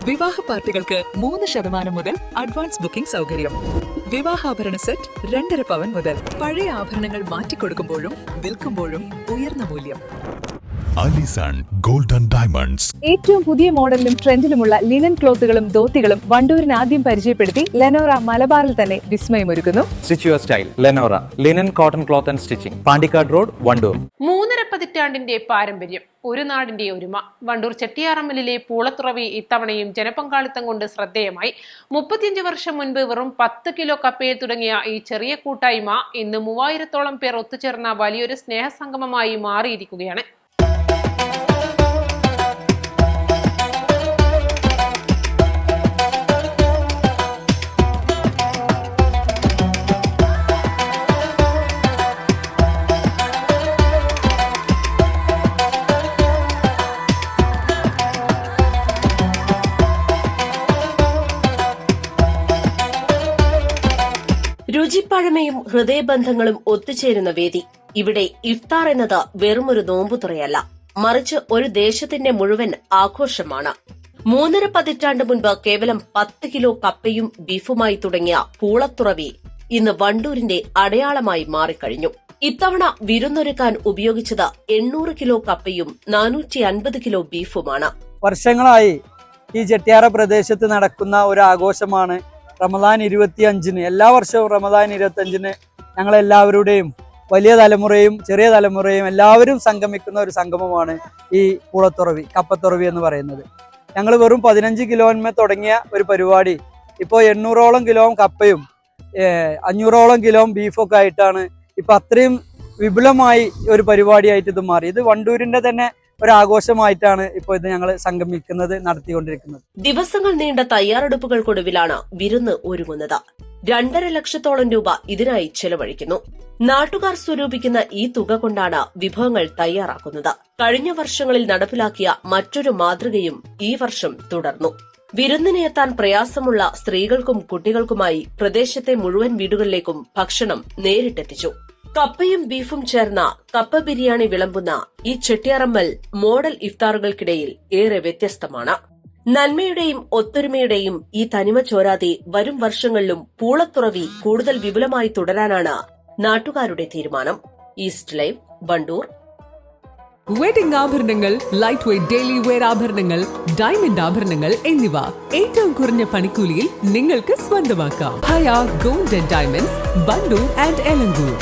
വിവാഹ പാർട്ടികൾക്ക് 3% മുതൽ അഡ്വാൻസ് ബുക്കിംഗ് സൗകര്യം. വിവാഹാഭരണ സെറ്റ് 2.5 പവൻ മുതൽ. പഴയ ആഭരണങ്ങൾ മാറ്റിക്കൊടുക്കുമ്പോഴും വിൽക്കുമ്പോഴും ഉയർന്ന മൂല്യം. Allison golden diamonds. ഏറ്റവും പുതിയ മോഡലിലും ട്രെൻഡിലുമുള്ള ലിനൻ ക്ലോത്തുകളും ധോത്തികളും വണ്ടൂരിന് ആദ്യം പരിചയപ്പെടുത്തി ലെനോറ മലബാറിൽ തന്നെ വിസ്മയമൊരുക്കുന്നു. Stitch your style Lenora linen cotton cloth and stitching, Pandikkad road, Wandoor. 3.5 പതിറ്റാണ്ടിന്റെ പാരമ്പര്യം, ഒരു നാടിന്റെ ഒരുമ. വണ്ടൂർ ചെട്ടിയാറമ്മലിലെ പൂളത്തുറവി ഇത്തവണയും ജനപങ്കാളിത്തം കൊണ്ട് ശ്രദ്ധേയമായി. 35 വർഷം മുൻപ് വെറും 10 കിലോ കപ്പയിൽ തുടങ്ങിയ ഈ ചെറിയ കൂട്ടായ്മ ഇന്ന് 3000-ഓളം പേർ ഒത്തുചേർന്ന വലിയൊരു സ്നേഹസംഗമമായി മാറിയിരിക്കുകയാണ്. രുചിപ്പഴമയും ഹൃദയബന്ധങ്ങളും ഒത്തുചേരുന്ന വേദി. ഇവിടെ ഇഫ്താർ എന്നത് വെറുമൊരു നോമ്പുതുറയല്ല, മറിച്ച് ഒരു ദേശത്തിന്റെ മുഴുവൻ ആഘോഷമാണ്. 3.5 പതിറ്റാണ്ട് മുൻപ് കേവലം 10 കിലോ കപ്പയും ബീഫുമായി തുടങ്ങിയ പൂളത്തുറവി ഇന്ന് വണ്ടൂരിന്റെ അടയാളമായി മാറിക്കഴിഞ്ഞു. ഇത്തവണ വിരുന്നൊരുക്കാൻ ഉപയോഗിച്ചത് 800 കിലോ കപ്പയും 450 കിലോ ബീഫുമാണ്. വർഷങ്ങളായി ഈ ചെട്ടിയാറ പ്രദേശത്ത് നടക്കുന്ന ഒരു ആഘോഷമാണ് റമദാൻ 25-ന്. എല്ലാ വർഷവും റമദാൻ 25-ന് ഞങ്ങളെല്ലാവരുടെയും വലിയ തലമുറയും ചെറിയ തലമുറയും എല്ലാവരും സംഗമിക്കുന്ന ഒരു സംഗമമാണ് ഈ പൂളത്തുറവി, കപ്പത്തുറവി എന്ന് പറയുന്നത്. ഞങ്ങൾ വെറും 15 കിലോന്മേ തുടങ്ങിയ ഒരു പരിപാടി ഇപ്പോൾ 800-ഓളം കിലോ കപ്പയും 500-ഓളം കിലോ ബീഫൊക്കെ ആയിട്ടാണ് ഇപ്പൊ അത്രയും വിപുലമായി ഒരു പരിപാടിയായിട്ട് ഇത് മാറി. ഇത് വണ്ടൂരിന്റെ തന്നെ ഒരാഘോഷമായിട്ടാണ് ഇപ്പോൾ ഇത് ഞങ്ങൾ സംഗമിക്കുന്നത്, നടത്തിക്കൊണ്ടിരിക്കുന്നത്. ദിവസങ്ങൾ നീണ്ട തയ്യാറെടുപ്പുകൾക്കൊടുവിലാണ് വിരുന്ന് ഒരുങ്ങുന്നത്. 2.5 ലക്ഷത്തോളം രൂപ ഇതിനായി ചെലവഴിക്കുന്നു. നാട്ടുകാർ സ്വരൂപിക്കുന്ന ഈ തുക കൊണ്ടാണ് വിഭവങ്ങൾ തയ്യാറാക്കുന്നത്. കഴിഞ്ഞ വർഷങ്ങളിൽ നടപ്പിലാക്കിയ മറ്റൊരു മാതൃകയും ഈ വർഷം തുടർന്നു. വിരുന്നിന് എത്താൻ പ്രയാസമുള്ള സ്ത്രീകൾക്കും കുട്ടികൾക്കുമായി പ്രദേശത്തെ മുഴുവൻ വീടുകളിലേക്കും ഭക്ഷണം നേരിട്ടെത്തിച്ചു. കപ്പയും ബീഫും ചേർന്ന കപ്പ ബിരിയാണി വിളമ്പുന്ന ഈ ചെട്ടിയാറമ്മൽ മോഡൽ ഇഫ്താറുകൾക്കിടയിൽ ഏറെ വ്യത്യസ്തമാണ്. നന്മയുടെയും ഒത്തൊരുമയുടെയും ഈ തനിമ ചോരാതെ വരും വർഷങ്ങളിലും പൂളത്തുറവി കൂടുതൽ വിപുലമായി തുടരാനാണ് നാട്ടുകാരുടെ തീരുമാനം. East Live, Wandoor. വെഡിംഗ് ആഭരണങ്ങൾ, ലൈറ്റ് വെയ്റ്റ് ഡെയിലി വെയർ ആഭരണങ്ങൾ, ഡയമണ്ട് ആഭരണങ്ങൾ എന്നിവ ഏറ്റവും കുറഞ്ഞ പണിക്കൂലിയിൽ നിങ്ങൾക്ക് സ്വന്തമാക്കാം. Haya Golden Diamonds, Wandoor and Elankur.